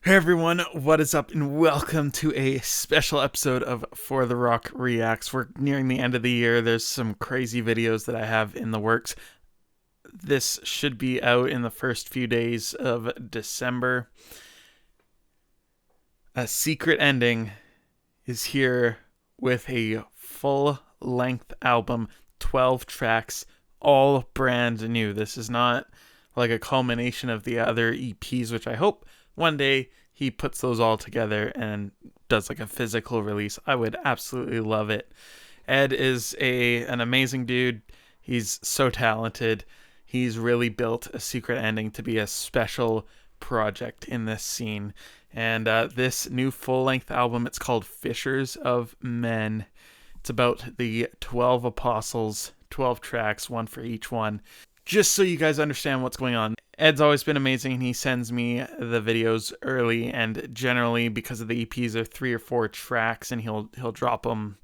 Hey everyone, what is up, and welcome to a special episode of For the Rock Reacts. We're nearing the end of the year. There's some crazy videos that I have in the works. This should be out in the first few days of December. A Secret Ending is here with a full-length album, 12 tracks, all brand new. This is not like a culmination of the other EPs, which I hope one day he puts those all together and does like a physical release. I would absolutely love it. Ed is an amazing dude. He's so talented. He's really built A Secret Ending to be a special project in this scene. And this new full-length album, it's called Fishers of Men. It's about the 12 apostles, 12 tracks, one for each one. Just so you guys understand what's going on. Ed's always been amazing, and he sends me the videos early, and generally because of the EPs are 3 or 4 tracks, and he'll drop them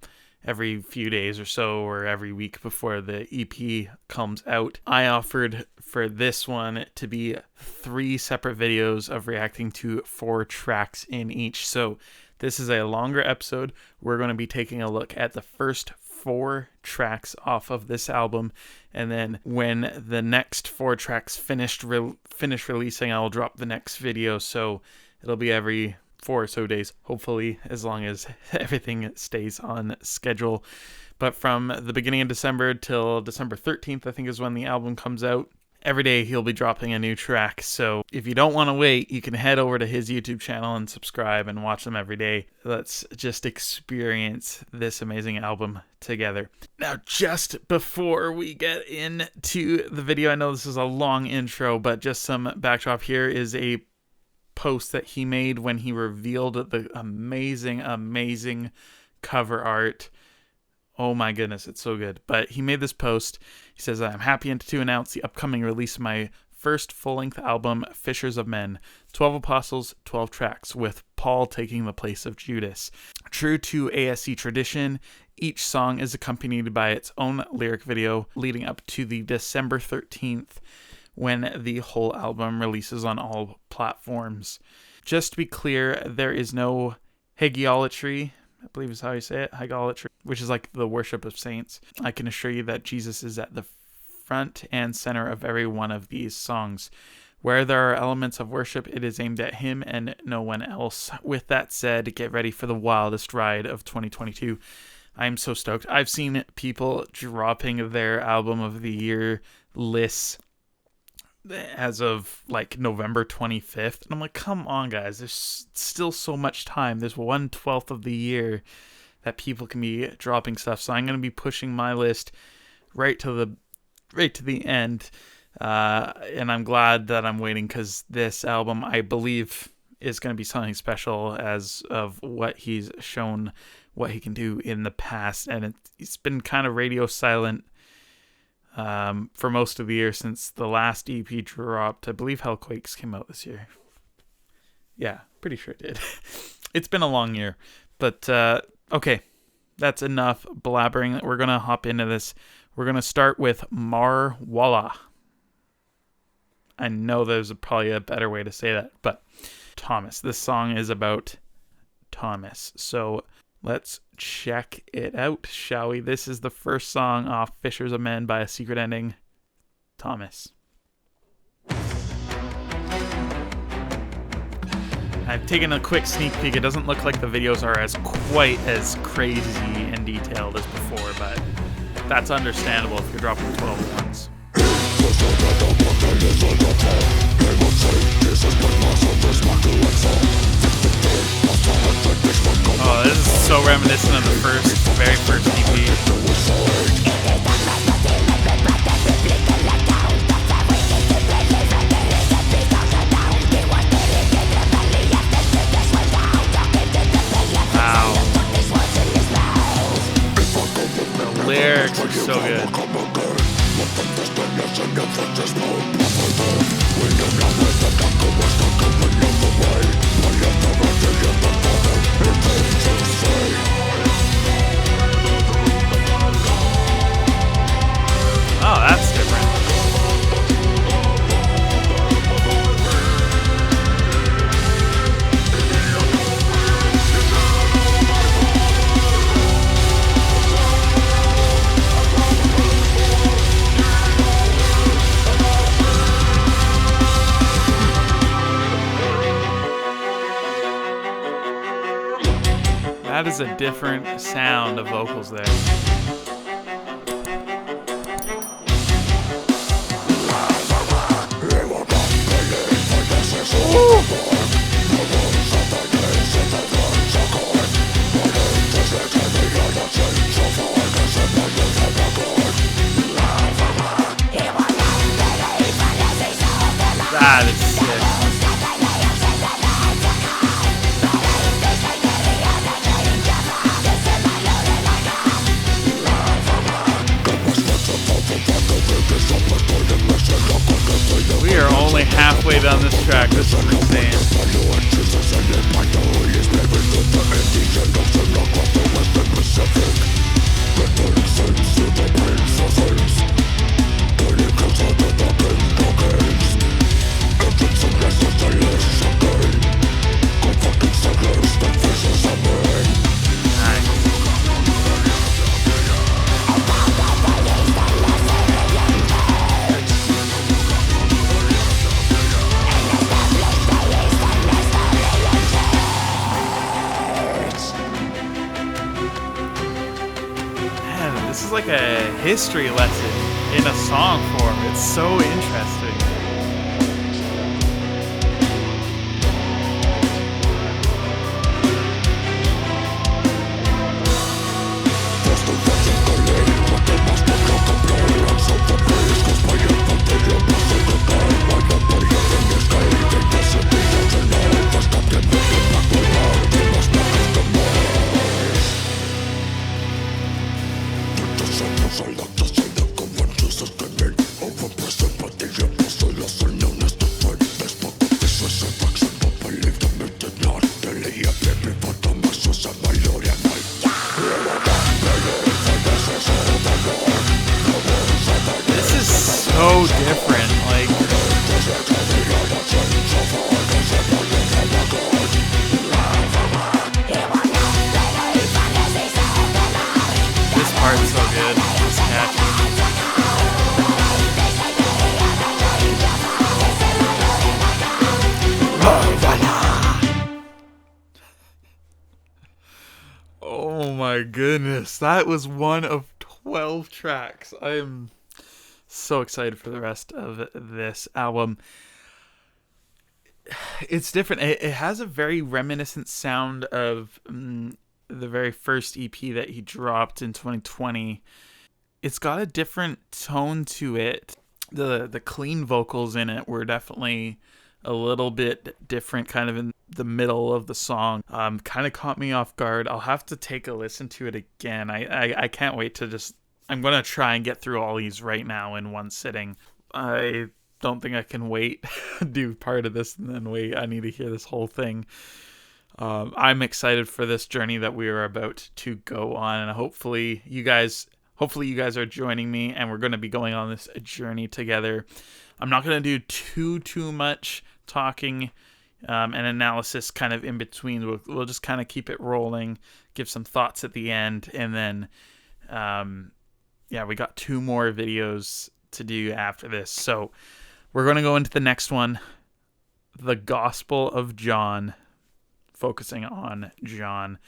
every few days or so, or every week before the EP comes out. I offered for this one to be 3 separate videos of reacting to 4 tracks in each. So this is a longer episode. We're going to be taking a look at the first 4 tracks off of this album, and then when the next 4 tracks finish releasing, I will drop the next video. So it'll be every 4 or so days, hopefully, as long as everything stays on schedule. But from the beginning of December till December 13th, I think is when the album comes out. Every day he'll be dropping a new track, so if you don't want to wait, you can head over to his YouTube channel and subscribe and watch them every day. Let's just experience this amazing album together. Now, just before we get into the video, I know this is a long intro, but just some backdrop. Here is a post that he made when he revealed the amazing cover art. Oh my goodness, it's so good. But he made this post. He says, I'm happy to announce the upcoming release of my first full-length album, Fishers of Men. 12 apostles, 12 tracks, with Paul taking the place of Judas. True to ASC tradition, each song is accompanied by its own lyric video leading up to the December 13th when the whole album releases on all platforms. Just to be clear, there is no hagiolatry, I believe is how you say it, hagiolatry, which is like the worship of saints. I can assure you that Jesus is at the front and center of every one of these songs. Where there are elements of worship, it is aimed at him and no one else. With that said, get ready for the wildest ride of 2022. I'm so stoked. I've seen people dropping their album of the year lists as of like November 25th, and I'm like, come on guys, there's still so much time. There's 1/12 of the year that people can be dropping stuff, so I'm going to be pushing my list right to the end, and I'm glad that I'm waiting, because this album, I believe, is going to be something special as of what he's shown, what he can do in the past, and it's been kind of radio silent for most of the year since the last EP dropped. I believe Hellquakes came out this year. Yeah, pretty sure it did. It's been a long year. But, okay, that's enough blabbering. We're going to hop into this. We're going to start with Mar Walla. I know there's probably a better way to say that, but Thomas. This song is about Thomas. So let's check it out, shall we? This is the first song off Fishers of Men by A Secret Ending, Thomas. I've taken a quick sneak peek. It doesn't look like the videos are quite as crazy and detailed as before, but that's understandable if you're dropping 12 at once. Oh, this is so reminiscent of the very first EP. Wow. The lyrics are so good. Oh, that's different. That is a different sound of vocals there. That is sick. We are only halfway down this track. This is insane. This is like a history lesson in a song form. It's so interesting. So different, like this part's so good. It's catchy. Oh my goodness, that was one of 12 tracks. I'm so excited for the rest of this album. It's different. It has a very reminiscent sound of the very first EP that he dropped in 2020. It's got a different tone to it. The clean vocals in it were definitely a little bit different, kind of in the middle of the song. Kind of caught me off guard. I'll have to take a listen to it again. I can't wait to just... I'm going to try and get through all these right now in one sitting. I don't think I can wait, do part of this and then wait. I need to hear this whole thing. I'm excited for this journey that we are about to go on, and hopefully you guys are joining me, and we're going to be going on this journey together. I'm not going to do too much talking and analysis kind of in between. We'll just kind of keep it rolling, give some thoughts at the end, and then... yeah, we got 2 more videos to do after this. So we're going to go into the next one, The Gospel of John, focusing on John.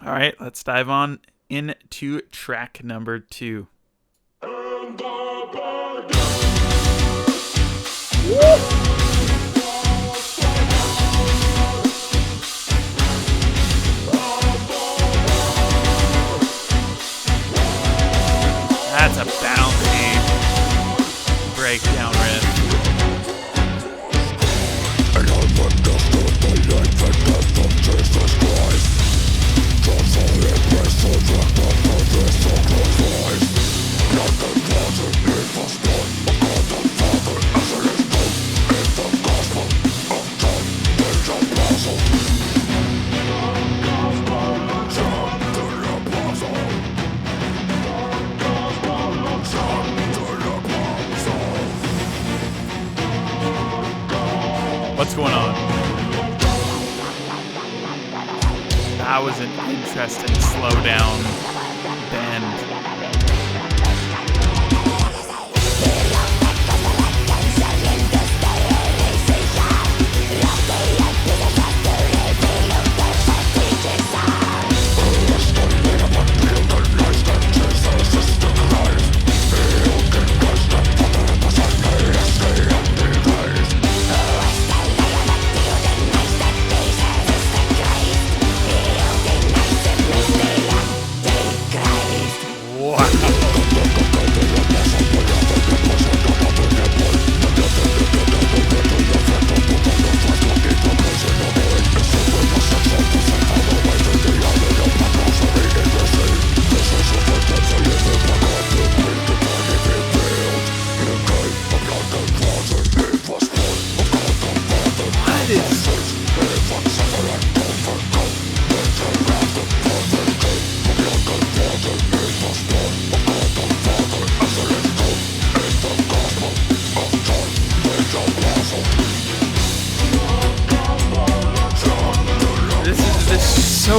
All right, let's dive on into track number 2. That's a bouncy breakdown riff. And I'm understood the life and death of Jesus Christ. Just for him, resurrected for this sacrifice. Not the Father, it was done. God the Father, as it is done. In the gospel of John, there's a puzzle. What's going on? That was an interesting slow down bend.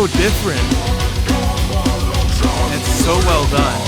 so different. It's so well done.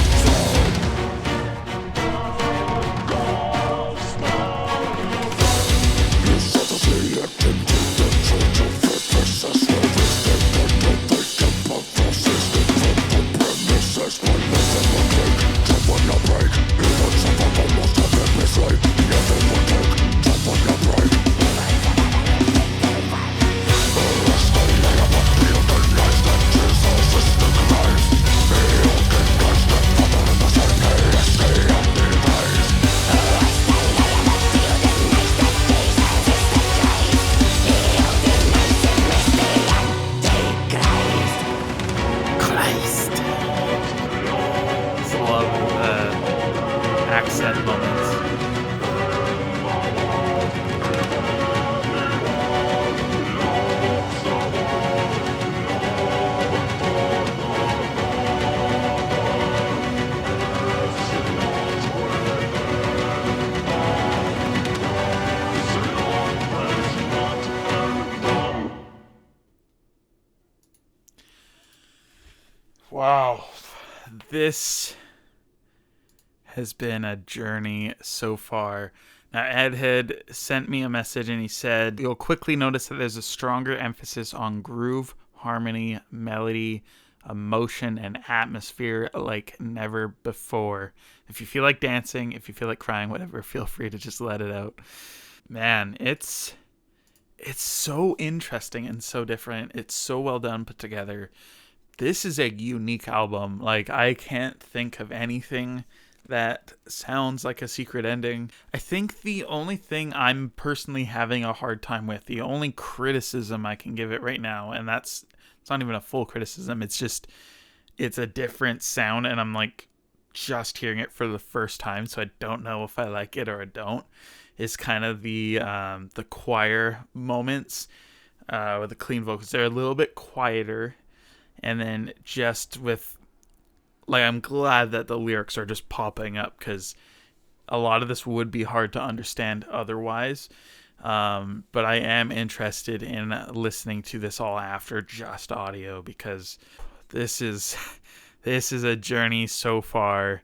Accent moments. Wow. This has been a journey so far. Now, Ed had sent me a message and he said, you'll quickly notice that there's a stronger emphasis on groove, harmony, melody, emotion, and atmosphere like never before. If you feel like dancing, if you feel like crying, whatever, feel free to just let it out. Man, it's so interesting and so different. It's so well done, put together. This is a unique album. Like, I can't think of anything that sounds like a secret ending. I think the only thing I'm personally having a hard time with, the only criticism I can give it right now, and it's not even a full criticism, it's a different sound, and I'm like just hearing it for the first time, so I don't know if I like it or I don't, is kind of the choir moments with the clean vocals. They're a little bit quieter, and then just with, like, I'm glad that the lyrics are just popping up, because a lot of this would be hard to understand otherwise. But I am interested in listening to this all after just audio, because this is a journey so far.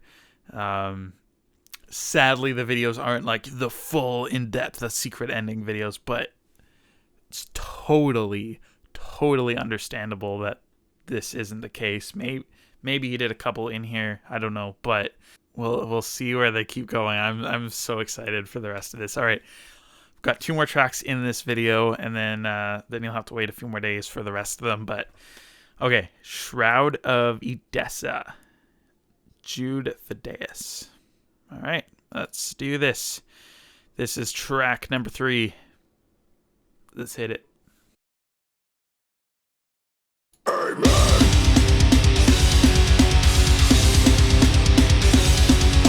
Sadly, the videos aren't like the full in-depth, the secret ending videos, but it's totally understandable that this isn't the case. Maybe he did a couple in here, I don't know, but we'll see where they keep going. I'm so excited for the rest of this. All right, we've got 2 more tracks in this video, and then you'll have to wait a few more days for the rest of them. But okay, Shroud of Edessa, Jude Thaddeus. All right, let's do this. This is track number 3. Let's hit it.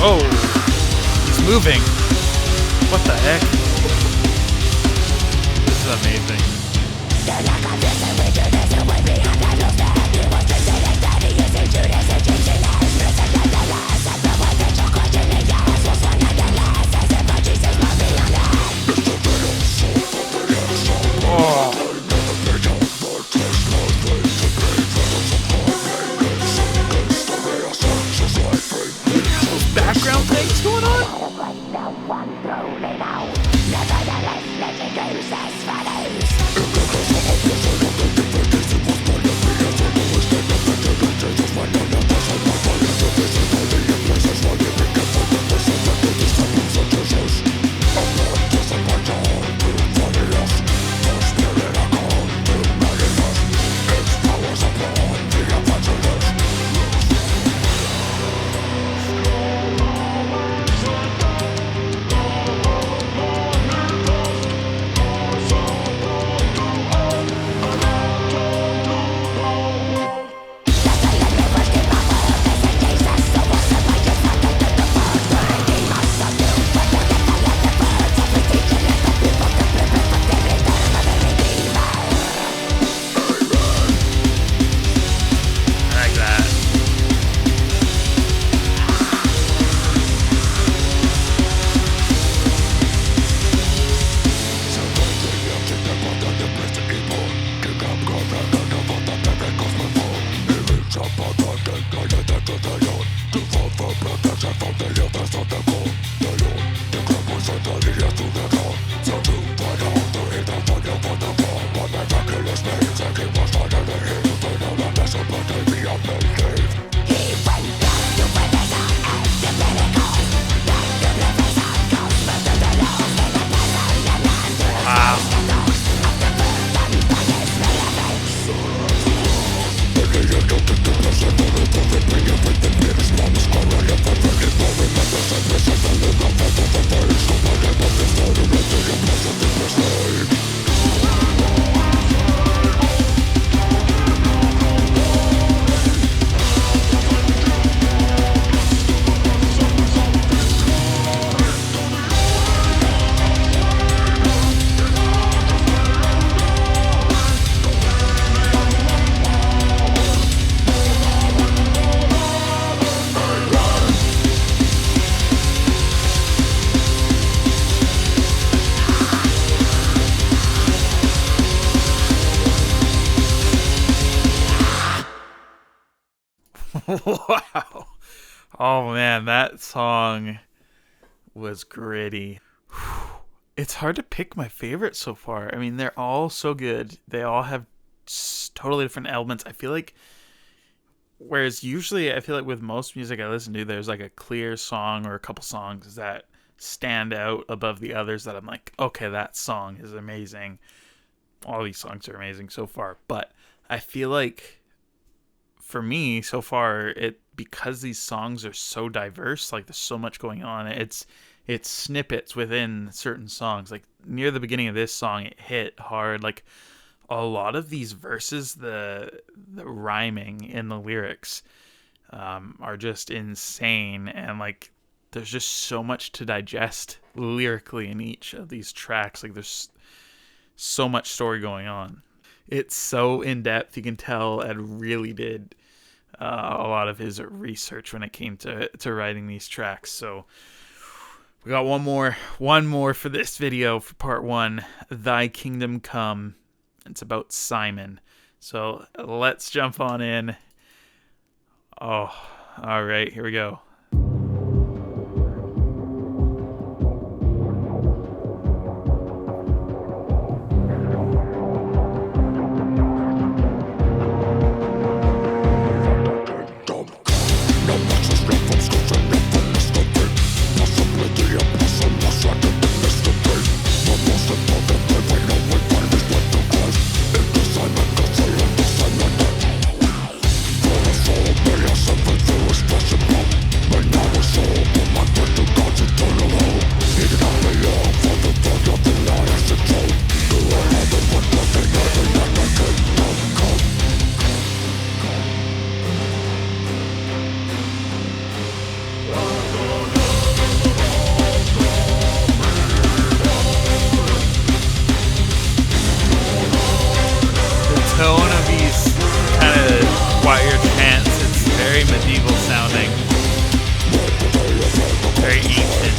Oh, he's moving. What the heck? This is amazing. Oh. Background things going on? Wow. Oh man, that song was gritty. It's hard to pick my favorite so far. I mean, they're all so good. They all have totally different elements. I feel like, whereas usually I feel like with most music I listen to, there's like a clear song or a couple songs that stand out above the others that I'm like, okay, that song is amazing. All these songs are amazing so far. But I feel like for me so far, because these songs are so diverse, like there's so much going on. It's snippets within certain songs. Like near the beginning of this song, it hit hard. Like a lot of these verses, the rhyming in the lyrics are just insane, and like there's just so much to digest lyrically in each of these tracks. Like there's so much story going on. It's so in depth. You can tell Ed really did a lot of his research when it came to writing these tracks. So we got one more for this video for part one. Thy Kingdom Come. It's about Simon. So let's jump on in. Oh, all right, here we go. Tone of these kind of choir chants, it's very medieval sounding, very ancient.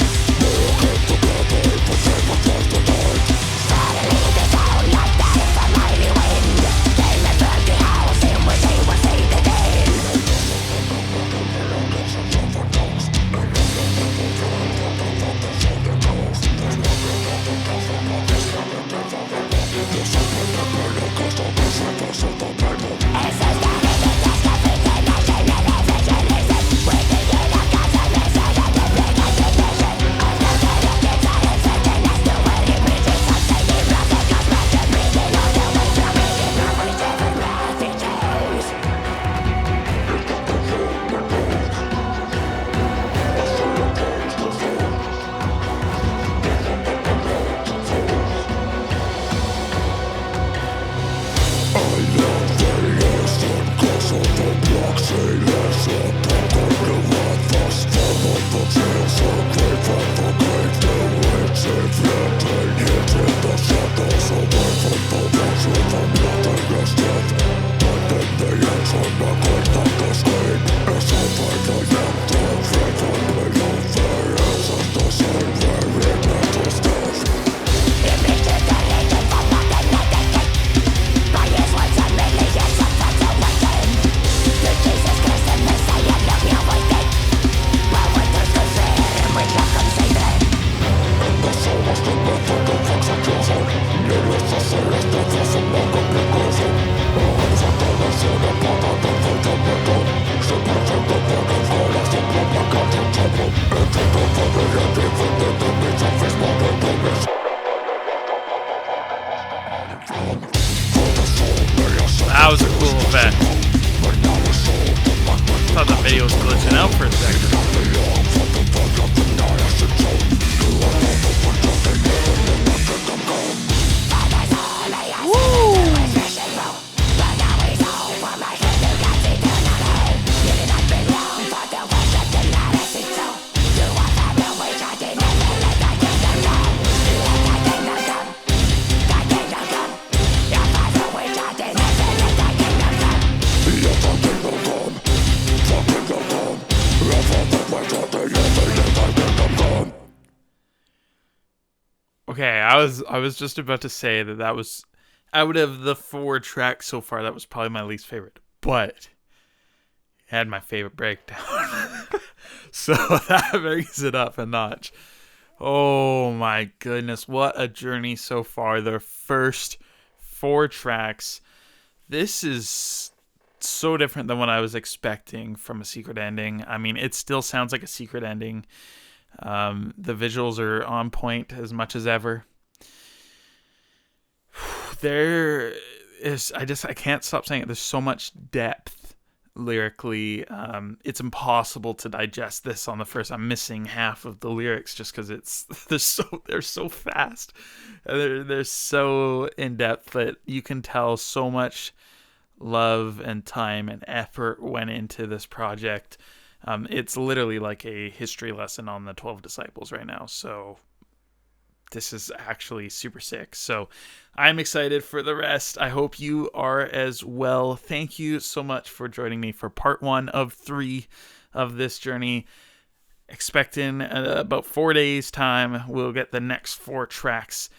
That was a cool effect. Thought the video was glitching out for a second. Okay, I was just about to say that was, out of the 4 tracks so far, that was probably my least favorite. But had my favorite breakdown. So that brings it up a notch. Oh my goodness, what a journey so far. The first 4 tracks. This is so different than what I was expecting from a secret ending. I mean, it still sounds like a secret ending. The visuals are on point as much as ever. There is, I can't stop saying it. There's so much depth lyrically. It's impossible to digest this on the first. I'm missing half of the lyrics just because they're so fast. They're so in depth that you can tell so much love and time and effort went into this project. It's literally like a history lesson on the 12 disciples right now. So this is actually super sick. So I'm excited for the rest. I hope you are as well. Thank you so much for joining me for part 1 of 3 of this journey. Expecting about 4 days time, we'll get the next 4 tracks.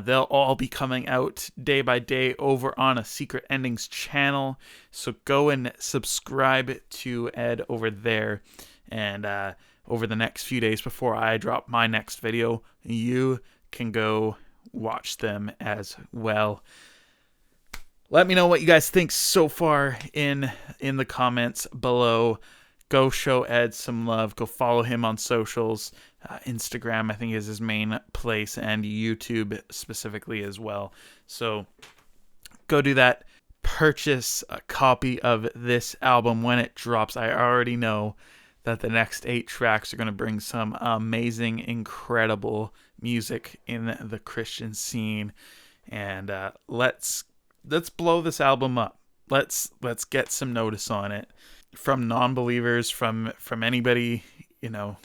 They'll all be coming out day by day over on a Secret Endings channel. So go and subscribe to Ed over there. And over the next few days before I drop my next video, you can go watch them as well. Let me know what you guys think so far in the comments below. Go show Ed some love. Go follow him on socials. Instagram, I think, is his main place, and YouTube specifically as well. So go do that. Purchase a copy of this album when it drops. I already know that the next 8 tracks are going to bring some amazing, incredible music in the Christian scene. And let's blow this album up. Let's get some notice on it from non-believers, from anybody, you know.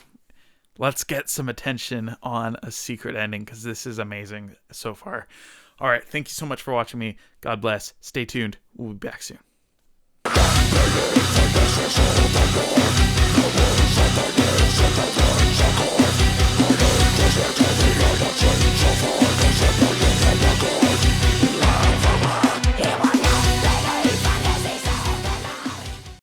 Let's get some attention on a secret ending, because this is amazing so far. All right, thank you so much for watching me. God bless. Stay tuned. We'll be back soon.